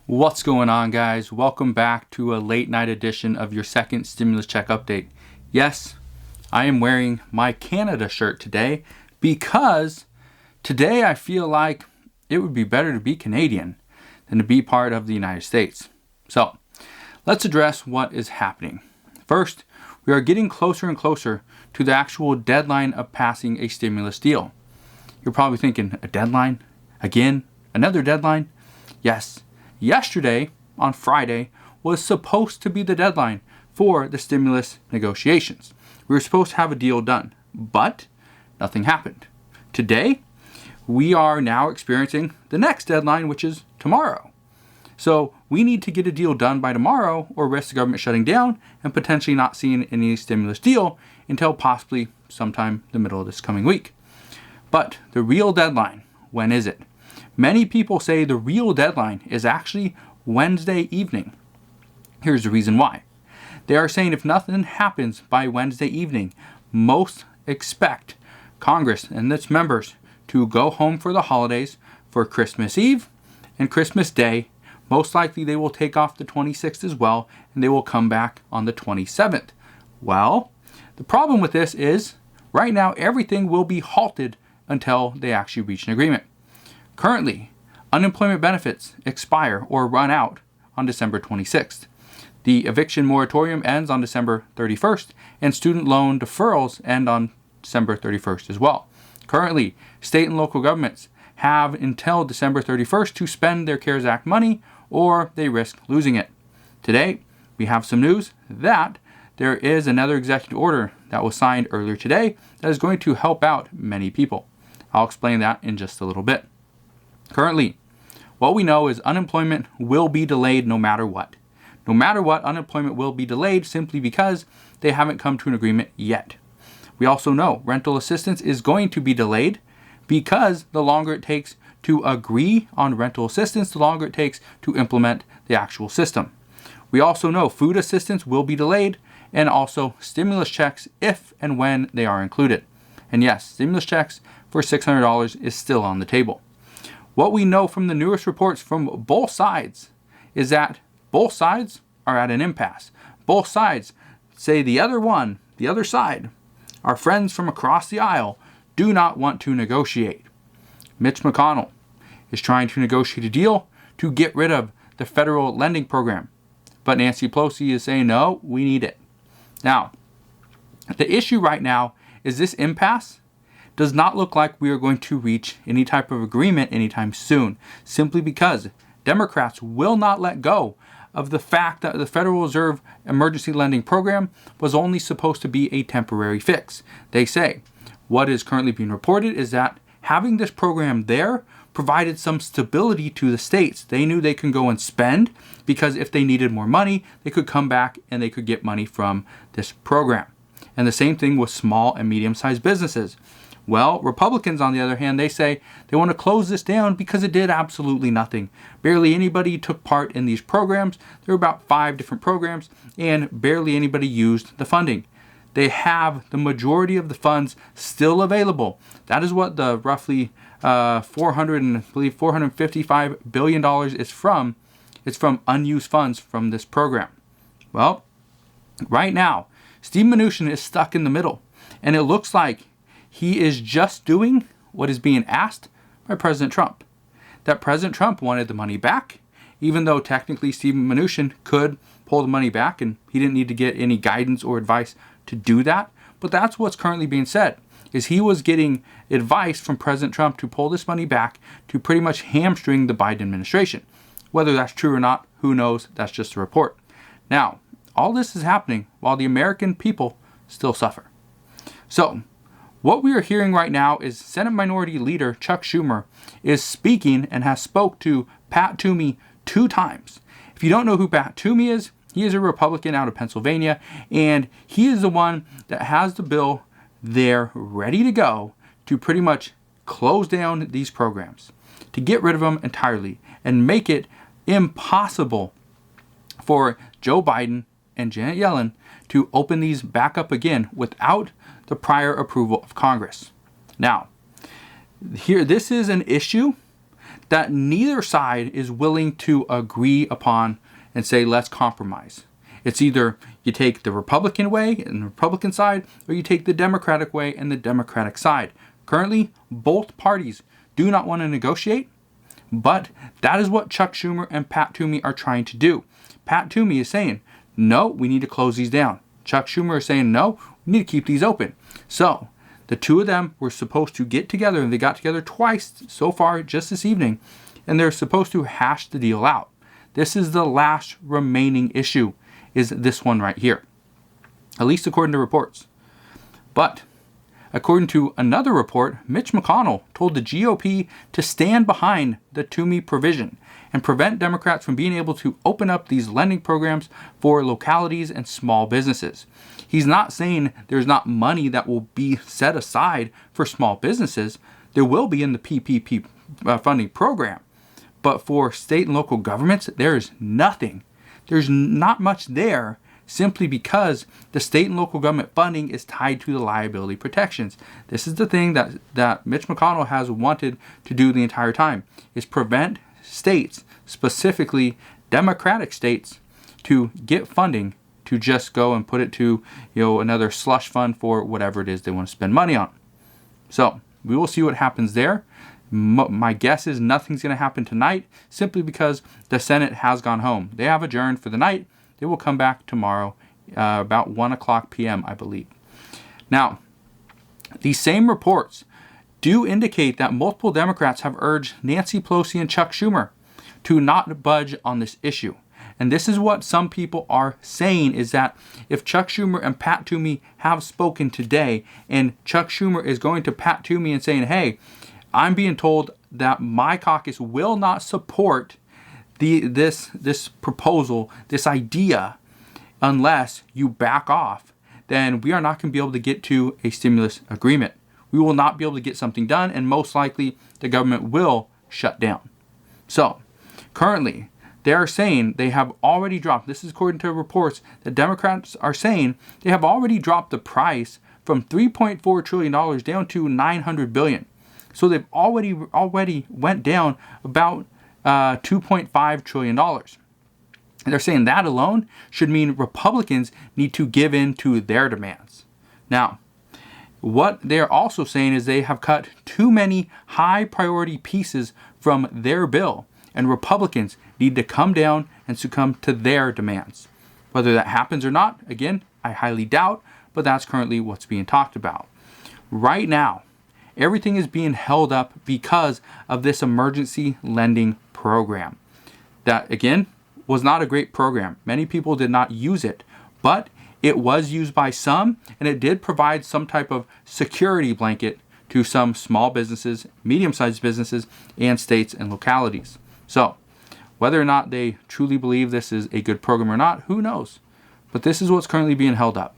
What's going on, guys? Welcome back to a late night edition of your second stimulus check update. Yes, I am wearing my Canada shirt today because today I feel like it would be better to be Canadian than to be part of the United States. So let's address what is happening. First, we are getting closer and closer to the actual deadline of passing a stimulus deal. You're probably thinking, a deadline? Again? Another deadline? Yes. Yesterday, on Friday, was supposed to be the deadline for the stimulus negotiations. We were supposed to have a deal done, but nothing happened. Today, we are now experiencing the next deadline, which is tomorrow. So we need to get a deal done by tomorrow or risk the government shutting down and potentially not seeing any stimulus deal until possibly sometime the middle of this coming week. But the real deadline, when is it? Many people say the real deadline is actually Wednesday evening. Here's the reason why. They are saying if nothing happens by Wednesday evening, most expect Congress and its members to go home for the holidays for Christmas Eve and Christmas Day. Most likely they will take off the 26th as well, and they will come back on the 27th. Well, the problem with this is right now everything will be halted until they actually reach an agreement. Currently, unemployment benefits expire or run out on December 26th. The eviction moratorium ends on December 31st, and student loan deferrals end on December 31st as well. Currently, state and local governments have until December 31st to spend their CARES Act money, or they risk losing it. Today, we have some news that there is another executive order that was signed earlier today that is going to help out many people. I'll explain that in just a little bit. Currently, what we know is unemployment will be delayed no matter what. No matter what, unemployment will be delayed simply because they haven't come to an agreement yet. We also know rental assistance is going to be delayed because the longer it takes to agree on rental assistance, the longer it takes to implement the actual system. We also know food assistance will be delayed, and also stimulus checks if and when they are included. And yes, stimulus checks for $600 is still on the table. What we know from the newest reports from both sides is that both sides are at an impasse. Both sides say the other side, our friends from across the aisle, do not want to negotiate. Mitch McConnell is trying to negotiate a deal to get rid of the federal lending program. But Nancy Pelosi is saying, no, we need it. Now, the issue right now is this impasse does not look like we are going to reach any type of agreement anytime soon, simply because Democrats will not let go of the fact that the Federal Reserve emergency lending program was only supposed to be a temporary fix. They say what is currently being reported is that having this program there provided some stability to the states. They knew they could go and spend because if they needed more money, they could come back and they could get money from this program. And the same thing with small and medium-sized businesses. Well, Republicans, on the other hand, they say they want to close this down because it did absolutely nothing. Barely anybody took part in these programs. There were about 5 different programs, and barely anybody used the funding. They have the majority of the funds still available. That is what the roughly $455 billion is from. It's from unused funds from this program. Well, right now, Steve Mnuchin is stuck in the middle, and it looks like he is just doing what is being asked by President Trump. That President Trump wanted the money back, even though technically Steve Mnuchin could pull the money back and he didn't need to get any guidance or advice to do that. But that's what's currently being said, is he was getting advice from President Trump to pull this money back to pretty much hamstring the Biden administration. Whether that's true or not, who knows? That's just a report. Now, all this is happening while the American people still suffer. So, what we are hearing right now is Senate Minority Leader Chuck Schumer is speaking and has spoke to Pat Toomey 2 times. If you don't know who Pat Toomey is, he is a Republican out of Pennsylvania, and he is the one that has the bill there ready to go to pretty much close down these programs, to get rid of them entirely and make it impossible for Joe Biden and Janet Yellen to open these back up again without the prior approval of Congress. Now, here, this is an issue that neither side is willing to agree upon and say, let's compromise. It's either you take the Republican way and the Republican side, or you take the Democratic way and the Democratic side. Currently, both parties do not want to negotiate, but that is what Chuck Schumer and Pat Toomey are trying to do. Pat Toomey is saying, no, we need to close these down. Chuck Schumer is saying, no, we need to keep these open. So the two of them were supposed to get together, and they got together twice so far just this evening, and they're supposed to hash the deal out. This is the last remaining issue, is this one right here, at least according to reports. But according to another report, Mitch McConnell told the GOP to stand behind the Toomey provision and prevent Democrats from being able to open up these lending programs for localities and small businesses. He's not saying there's not money that will be set aside for small businesses. There will be in the PPP funding program. But for state and local governments, there is nothing. There's not much there, simply because the state and local government funding is tied to the liability protections. This is the thing that Mitch McConnell has wanted to do the entire time, is prevent states, specifically Democratic states, to get funding to just go and put it to another slush fund for whatever it is they want to spend money on. So we will see what happens there. My guess is nothing's going to happen tonight, simply because the Senate has gone home. They have adjourned for the night. They will come back tomorrow about 1 o'clock p.m., I believe. Now, these same reports do indicate that multiple Democrats have urged Nancy Pelosi and Chuck Schumer to not budge on this issue. And this is what some people are saying, is that if Chuck Schumer and Pat Toomey have spoken today, and Chuck Schumer is going to Pat Toomey and saying, hey, I'm being told that my caucus will not support this proposal, this idea, unless you back off, then we are not going to be able to get to a stimulus agreement. We will not be able to get something done, and most likely the government will shut down. So currently, they are saying they have already dropped, this is according to reports, that Democrats are saying they have already dropped the price from $3.4 trillion down to $900 billion. So they've already went down about $2.5 trillion. And they're saying that alone should mean Republicans need to give in to their demands. Now, what they're also saying is they have cut too many high priority pieces from their bill, and Republicans need to come down and succumb to their demands. Whether that happens or not, again, I highly doubt, but that's currently what's being talked about. Right now, everything is being held up because of this emergency lending program. That, again, was not a great program. Many people did not use it, but it was used by some, and it did provide some type of security blanket to some small businesses, medium-sized businesses, and states and localities. So, whether or not they truly believe this is a good program or not, who knows? But this is what's currently being held up.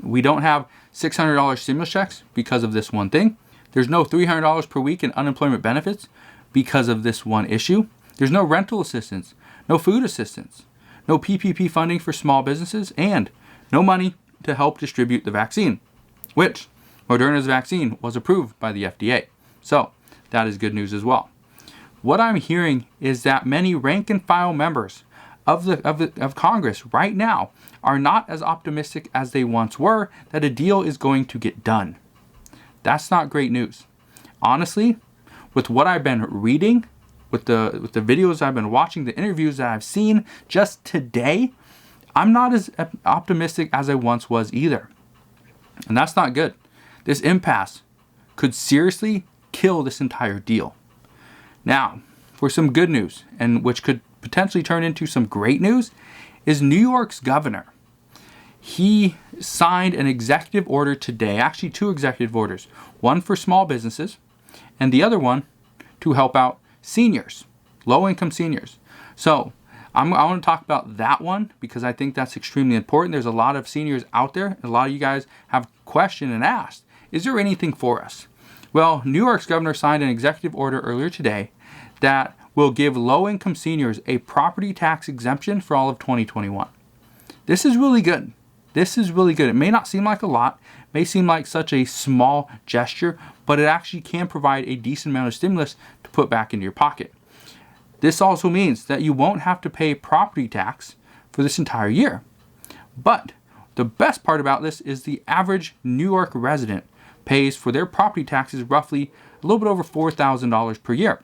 We don't have $600 stimulus checks because of this one thing. There's no $300 per week in unemployment benefits because of this one issue. There's no rental assistance, no food assistance, no PPP funding for small businesses, and no money to help distribute the vaccine, which Moderna's vaccine was approved by the FDA. So that is good news as well. What I'm hearing is that many rank and file members of Congress right now are not as optimistic as they once were that a deal is going to get done. That's not great news. Honestly, with what I've been reading, with the videos I've been watching, the interviews that I've seen just today, I'm not as optimistic as I once was either. And that's not good. This impasse could seriously kill this entire deal. Now, for some good news, and which could potentially turn into some great news, is New York's governor. He signed an executive order today, actually two executive orders, one for small businesses and the other one to help out seniors, low-income seniors. So I want to talk about that one because I think that's extremely important. There's a lot of seniors out there. A lot of you guys have questioned and asked, is there anything for us? Well, New York's governor signed an executive order earlier today that will give low-income seniors a property tax exemption for all of 2021. This is really good. This is really good. It may not seem like a lot, may seem like such a small gesture, but it actually can provide a decent amount of stimulus to put back into your pocket. This also means that you won't have to pay property tax for this entire year. But the best part about this is the average New York resident pays for their property taxes roughly a little bit over $4,000 per year,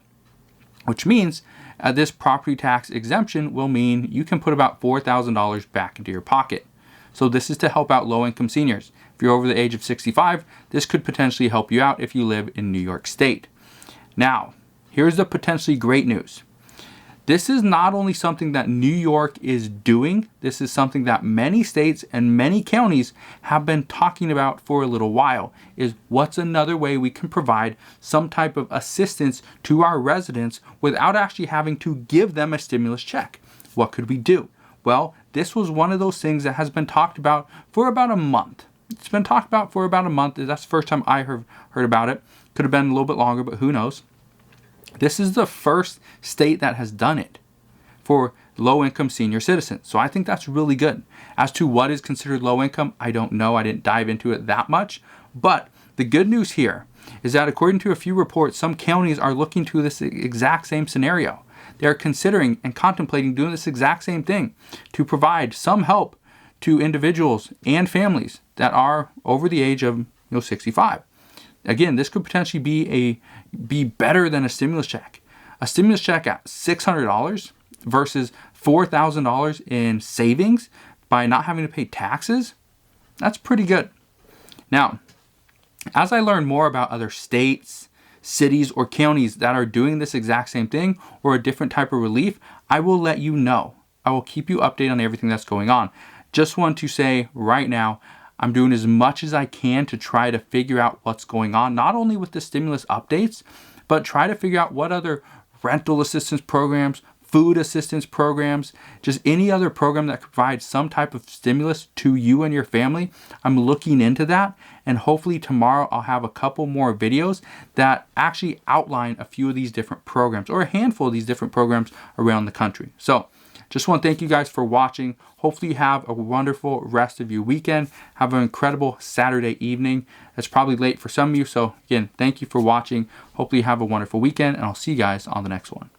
which means this property tax exemption will mean you can put about $4,000 back into your pocket. So this is to help out low-income seniors. If you're over the age of 65, this could potentially help you out if you live in New York State. Now, here's the potentially great news. This is not only something that New York is doing, this is something that many states and many counties have been talking about for a little while, is what's another way we can provide some type of assistance to our residents without actually having to give them a stimulus check. What could we do? Well, this was one of those things that has been talked about for about a month. It's been talked about for about a month. That's the first time I heard about it. Could have been a little bit longer, but who knows? This is the first state that has done it for low-income senior citizens. So I think that's really good. As to what is considered low income, I don't know. I didn't dive into it that much. But the good news here is that according to a few reports, some counties are looking to this exact same scenario. They're considering and contemplating doing this exact same thing to provide some help to individuals and families that are over the age of 65. Again, this could potentially be better than a stimulus check. A stimulus check at $600 versus $4,000 in savings by not having to pay taxes, that's pretty good. Now, as I learn more about other states, cities, or counties that are doing this exact same thing or a different type of relief, I will let you know. I will keep you updated on everything that's going on. Just want to say right now, I'm doing as much as I can to try to figure out what's going on, not only with the stimulus updates, but try to figure out what other rental assistance programs, food assistance programs, just any other program that could provide some type of stimulus to you and your family. I'm looking into that, and hopefully tomorrow I'll have a couple more videos that actually outline a few of these different programs or a handful of these different programs around the country. So just want to thank you guys for watching. Hopefully you have a wonderful rest of your weekend. Have an incredible Saturday evening. It's probably late for some of you. So again, thank you for watching. Hopefully you have a wonderful weekend, and I'll see you guys on the next one.